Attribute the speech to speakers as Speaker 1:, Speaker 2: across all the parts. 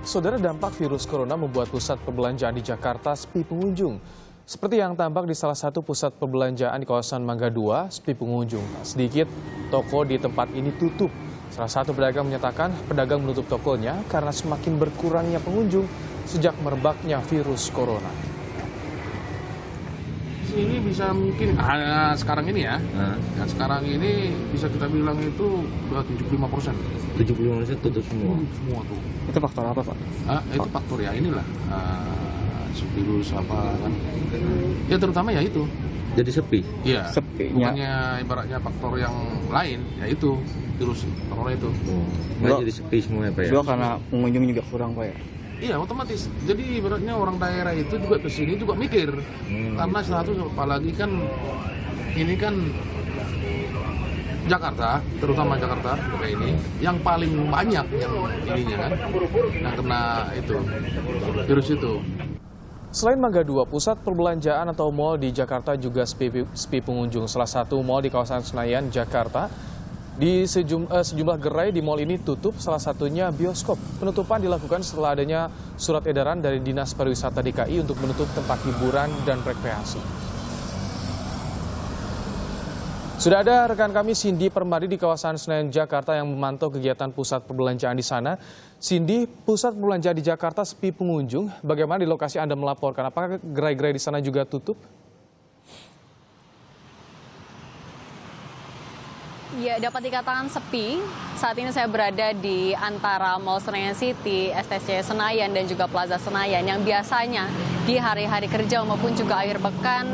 Speaker 1: Saudara, dampak virus corona membuat pusat perbelanjaan di Jakarta sepi pengunjung. Seperti yang tampak di salah satu pusat perbelanjaan di kawasan Mangga 2, sepi pengunjung. Sedikit toko di tempat ini tutup. Salah satu pedagang menyatakan pedagang menutup tokonya karena semakin berkurangnya pengunjung sejak merebaknya virus corona.
Speaker 2: Ini bisa mungkin sekarang ini ya, sekarang ini bisa kita bilang itu udah 75%.
Speaker 3: 75% tutup semua.
Speaker 2: Semua tuh.
Speaker 4: Itu faktor apa, Pak?
Speaker 2: Itu faktor ya inilah virus apa kan? Ya terutama ya itu.
Speaker 3: Jadi sepi.
Speaker 2: Iya.
Speaker 4: Sepinya.
Speaker 2: Bukannya ibaratnya faktor yang lain, ya itu virus corona itu.
Speaker 3: Nggak jadi sepi semua ya, Pak ya?
Speaker 4: Dua karena pengunjung juga kurang, Pak ya?
Speaker 2: Iya otomatis. Jadi ibaratnya orang daerah itu juga kesini juga mikir. Karena satu apalagi kan ini kan Jakarta, terutama Jakarta kayak ini yang paling banyak yang ininya kan, yang kena itu virus itu.
Speaker 1: Selain Mangga 2, pusat perbelanjaan atau mal di Jakarta juga sepi pengunjung. Salah satu mal di kawasan Senayan, Jakarta. Di sejumlah gerai di mal ini tutup, salah satunya bioskop. Penutupan dilakukan setelah adanya surat edaran dari Dinas Pariwisata DKI untuk menutup tempat hiburan dan rekreasi. Sudah ada rekan kami Cindy Permadi di kawasan Senayan, Jakarta yang memantau kegiatan pusat perbelanjaan di sana. Cindy, pusat perbelanjaan di Jakarta sepi pengunjung. Bagaimana di lokasi Anda melaporkan? Apakah gerai-gerai di sana juga tutup?
Speaker 5: Ya, dapat dikatakan sepi. Saat ini saya berada di antara Mall Senayan City, STC Senayan, dan juga Plaza Senayan yang biasanya di hari-hari kerja maupun juga akhir pekan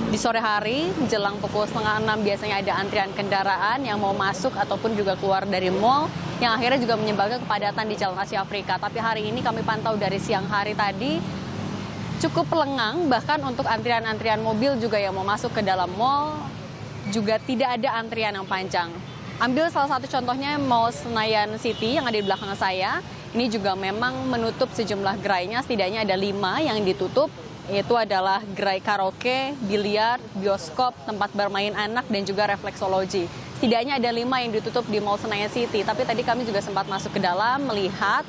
Speaker 5: di sore hari menjelang pukul 5:30 biasanya ada antrian kendaraan yang mau masuk ataupun juga keluar dari mall yang akhirnya juga menyebabkan kepadatan di Jalan Asia Afrika. Tapi hari ini kami pantau dari siang hari tadi cukup lengang, bahkan untuk antrian-antrian mobil juga yang mau masuk ke dalam mall juga tidak ada antrian yang panjang. Ambil salah satu contohnya Mall Senayan City yang ada di belakang saya. Ini juga memang menutup sejumlah gerainya, setidaknya ada 5 yang ditutup. Yaitu adalah gerai karaoke, biliar, bioskop, tempat bermain anak, dan juga refleksologi. Setidaknya ada 5 yang ditutup di Mall Senayan City. Tapi tadi kami juga sempat masuk ke dalam, melihat.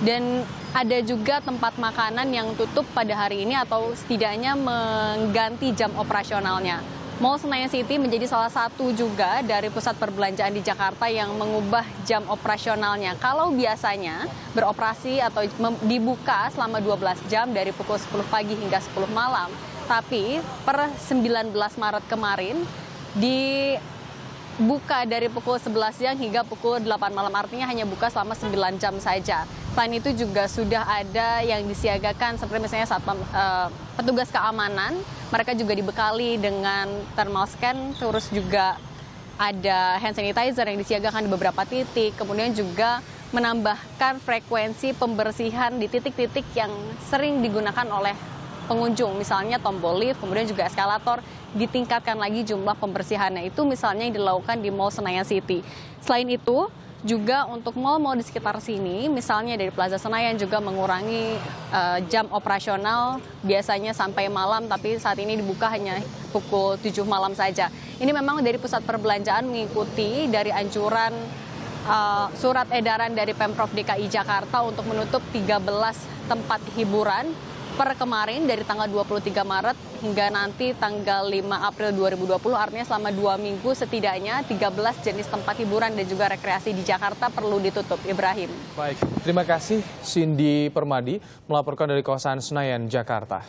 Speaker 5: Dan ada juga tempat makanan yang tutup pada hari ini atau setidaknya mengganti jam operasionalnya. Mall Senayan City menjadi salah satu juga dari pusat perbelanjaan di Jakarta yang mengubah jam operasionalnya. Kalau biasanya beroperasi atau dibuka selama 12 jam dari pukul 10 pagi hingga 10 malam. Tapi per 19 Maret kemarin dibuka dari pukul 11 siang hingga pukul 8 malam. Artinya hanya buka selama 9 jam saja. Selain itu juga sudah ada yang disiagakan seperti misalnya saat petugas keamanan, mereka juga dibekali dengan thermal scan, terus juga ada hand sanitizer yang disiagakan di beberapa titik, kemudian juga menambahkan frekuensi pembersihan di titik-titik yang sering digunakan oleh pengunjung, misalnya tombol lift, kemudian juga eskalator, ditingkatkan lagi jumlah pembersihannya. Itu misalnya yang dilakukan di Mall Senayan City. Selain itu, juga untuk mal-mal di sekitar sini, misalnya dari Plaza Senayan juga mengurangi jam operasional biasanya sampai malam, tapi saat ini dibuka hanya pukul 7 malam saja. Ini memang dari pusat perbelanjaan mengikuti dari anjuran surat edaran dari Pemprov DKI Jakarta untuk menutup 13 tempat hiburan per kemarin dari tanggal 23 Maret hingga nanti tanggal 5 April 2020, artinya selama 2 minggu setidaknya 13 jenis tempat hiburan dan juga rekreasi di Jakarta perlu ditutup. Ibrahim.
Speaker 1: Baik, terima kasih Cindy Permadi melaporkan dari kawasan Senayan, Jakarta.